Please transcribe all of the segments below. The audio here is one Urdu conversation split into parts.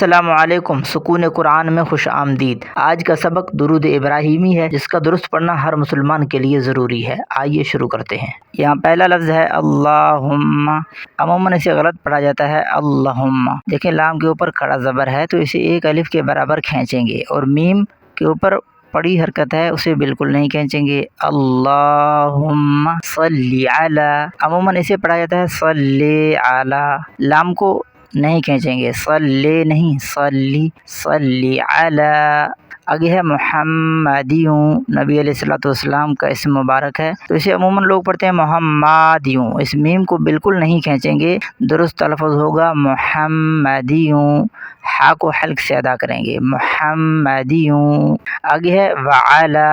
السلام علیکم، سکون قرآن میں خوش آمدید۔ آج کا سبق درود ابراہیمی ہے جس کا درست پڑھنا ہر مسلمان کے لیے ضروری ہے۔ آئیے شروع کرتے ہیں۔ یہاں پہلا لفظ ہے اللہم، عموماً اسے غلط پڑھا جاتا ہے اللہم۔ دیکھیں لام کے اوپر کھڑا زبر ہے تو اسے ایک الف کے برابر کھینچیں گے، اور میم کے اوپر پڑی حرکت ہے اسے بالکل نہیں کھینچیں گے۔ اللہم صلی علی، عموماً اسے پڑھا جاتا ہے صلی علی، لام کو نہیں کھینچیں گے، صلی نہیں صلی، صلی علی۔ آگے ہے محمدیوں، نبی علیہ الصلوۃ والسلام کا اسم مبارک ہے تو اسے عموماً لوگ پڑھتے ہیں محمدیوں، اس میم کو بالکل نہیں کھینچیں گے، درست تلفظ ہوگا محمدیوں، ہا کو حلق سے ادا کریں گے محمدیوں۔ آگے ہے وعلی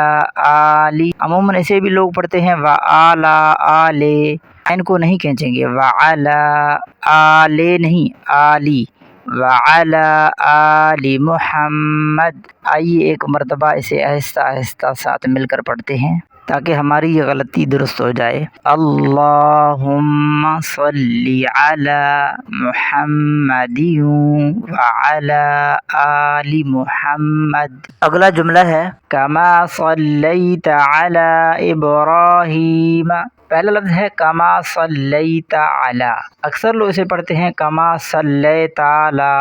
آلی، عموماً اسے بھی لوگ پڑھتے ہیں وعلی آلے، عین کو نہیں کھینچیں گے، وعلی آلے نہیں آلی، وعلی آل محمد۔ آئیے ایک مرتبہ اسے آہستہ آہستہ ساتھ مل کر پڑھتے ہیں تاکہ ہماری یہ غلطی درست ہو جائے۔ اللہم صلی علی محمد وعلی آل محمد۔ اگلا جملہ ہے کما صلیت علی ابراہیم۔ پہلا لفظ ہے کما صلیت علی، اکثر لوگ اسے پڑھتے ہیں کما صلیت علی،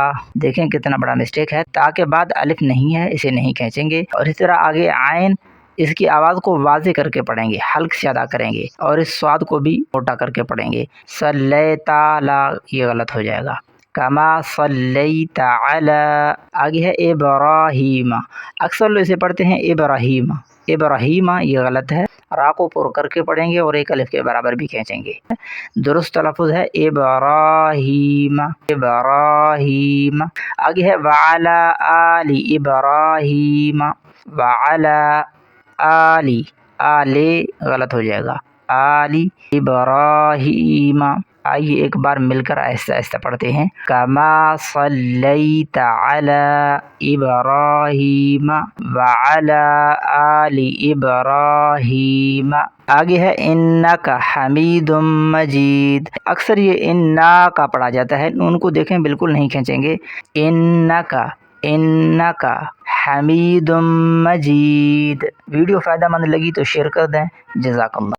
دیکھیں کتنا بڑا مسٹیک ہے، تا کے بعد الف نہیں ہے اسے نہیں کھینچیں گے، اور اس طرح آگے عین، اس کی آواز کو واضح کر کے پڑھیں گے، حلق سے ادا کریں گے، اور اس سواد کو بھی موٹا کر کے پڑھیں گے، صلیت علی، یہ غلط ہو جائے گا، کما صلیت علی۔ آگے ہے ابراہیم، اکثر لوگ اسے پڑھتے ہیں ابراہیم، ابراہیم، یہ غلط ہے، را کو پر کر کے پڑھیں گے اور ایک الف کے برابر بھی کھینچیں گے، درست تلفظ ہے ابراہیم، ابراہیم۔ آگے ہے وعلی آل ابراہیم، وعلی آل، آلے غلط ہو جائے گا، آل ابراہیم۔ آئیے ایک بار مل کر آہستہ آہستہ پڑھتے ہیں کما صلیت علی ابراہیم وعلی آل ابراہیم۔ آگے ہے انک حمید مجید، اکثر یہ انک پڑھا جاتا ہے، ان کو دیکھیں بالکل نہیں کھینچیں گے، انک، انک حمید مجید۔ ویڈیو فائدہ مند لگی تو شیئر کر دیں، جزاک اللہ۔